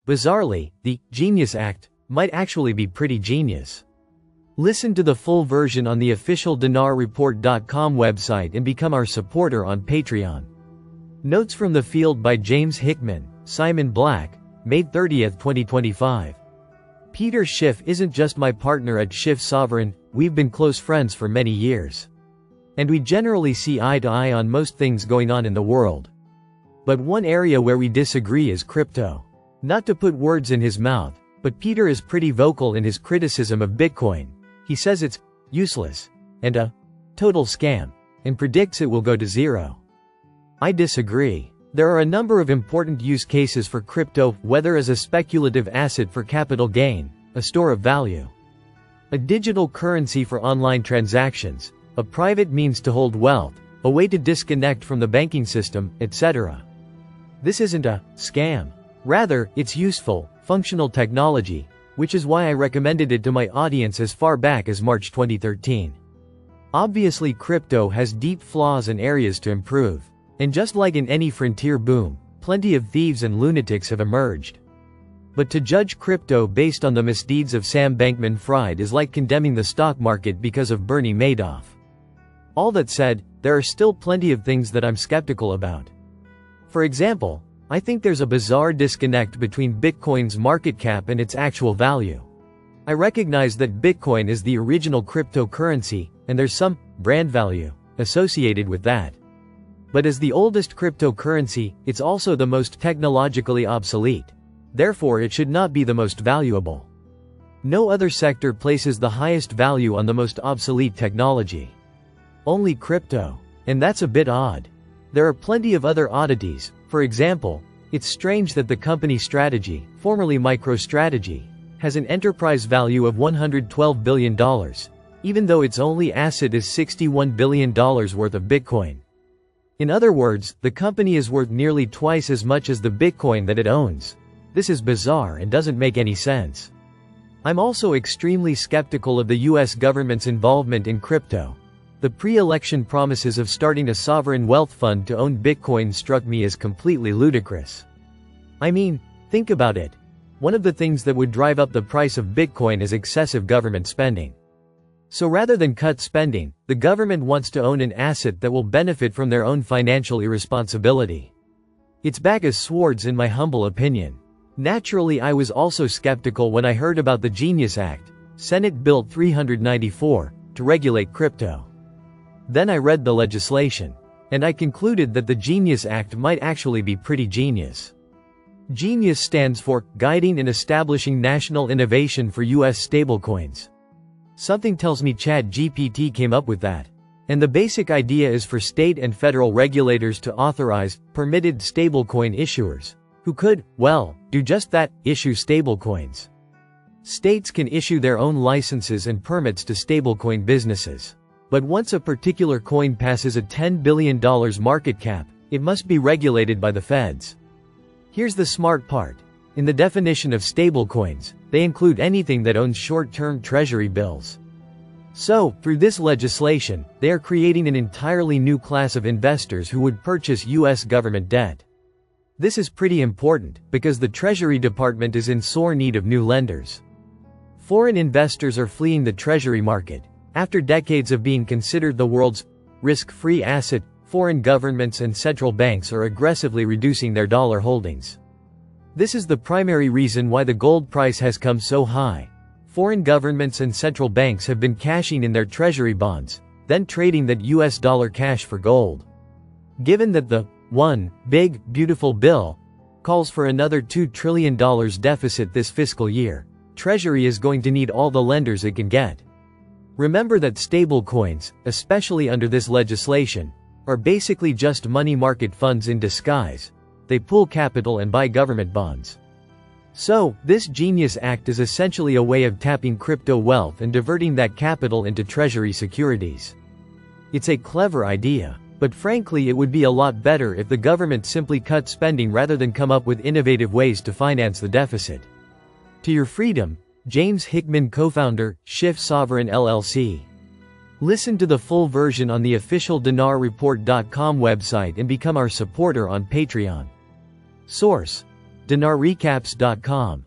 Bizarrely, the Genius Act might actually be pretty genius. Listen to the full version on the official dinarreport.com website and become our supporter on Patreon. Notes from the field by James Hickman, Simon Black, May 30, 2025. Peter Schiff isn't just my partner at Schiff Sovereign, we've been close friends for many years. And we generally see eye to eye on most things going on in the world. But one area where we disagree is crypto. Not to put words in his mouth, but Peter is pretty vocal in his criticism of Bitcoin. He says it's useless and a total scam, and predicts it will go to zero. I disagree. There are a number of important use cases for crypto, whether as a speculative asset for capital gain, a store of value, a digital currency for online transactions, a private means to hold wealth, a way to disconnect from the banking system, etc. This isn't a scam. Rather, it's useful, functional technology, which is why I recommended it to my audience as far back as March 2013. Obviously, crypto has deep flaws and areas to improve. And just like in any frontier boom, plenty of thieves and lunatics have emerged. But to judge crypto based on the misdeeds of Sam Bankman-Fried is like condemning the stock market because of Bernie Madoff. All that said, there are still plenty of things that I'm skeptical about. For example, I think there's a bizarre disconnect between Bitcoin's market cap and its actual value. I recognize that Bitcoin is the original cryptocurrency, and there's some brand value associated with that. But as the oldest cryptocurrency, it's also the most technologically obsolete. Therefore, it should not be the most valuable. No other sector places the highest value on the most obsolete technology. Only crypto. And that's a bit odd. There are plenty of other oddities. For example, it's strange that the company Strategy, formerly MicroStrategy, has an enterprise value of $112 billion, even though its only asset is $61 billion worth of Bitcoin. In other words, the company is worth nearly twice as much as the Bitcoin that it owns. This is bizarre and doesn't make any sense. I'm also extremely skeptical of the US government's involvement in crypto. The pre-election promises of starting a sovereign wealth fund to own Bitcoin struck me as completely ludicrous. I mean, think about it. One of the things that would drive up the price of Bitcoin is excessive government spending. So rather than cut spending, the government wants to own an asset that will benefit from their own financial irresponsibility. It's back as swords in my humble opinion. Naturally, I was also skeptical when I heard about the Genius Act, Senate Bill 394, to regulate crypto. Then I read the legislation. And I concluded that the Genius Act might actually be pretty genius. Genius stands for Guiding and Establishing National Innovation for US Stablecoins. Something tells me ChatGPT came up with that. And the basic idea is for state and federal regulators to authorize permitted stablecoin issuers, who could, well, do just that, issue stablecoins. States can issue their own licenses and permits to stablecoin businesses. But once a particular coin passes a $10 billion market cap, it must be regulated by the feds. Here's the smart part. In the definition of stablecoins, they include anything that owns short-term treasury bills. So, through this legislation, they are creating an entirely new class of investors who would purchase US government debt. This is pretty important, because the Treasury Department is in sore need of new lenders. Foreign investors are fleeing the Treasury market. After decades of being considered the world's risk-free asset, foreign governments and central banks are aggressively reducing their dollar holdings. This is the primary reason why the gold price has come so high. Foreign governments and central banks have been cashing in their treasury bonds, then trading that US dollar cash for gold. Given that the one big, beautiful bill calls for another $2 trillion deficit this fiscal year, Treasury is going to need all the lenders it can get. Remember that stablecoins, especially under this legislation, are basically just money market funds in disguise. They pool capital and buy government bonds. So, this Genius Act is essentially a way of tapping crypto wealth and diverting that capital into Treasury securities. It's a clever idea, but frankly it would be a lot better if the government simply cut spending rather than come up with innovative ways to finance the deficit. To your freedom, James Hickman, co-founder, Schiff Sovereign LLC. Listen to the full version on the official dinarreport.com website and become our supporter on Patreon. Source: dinarrecaps.com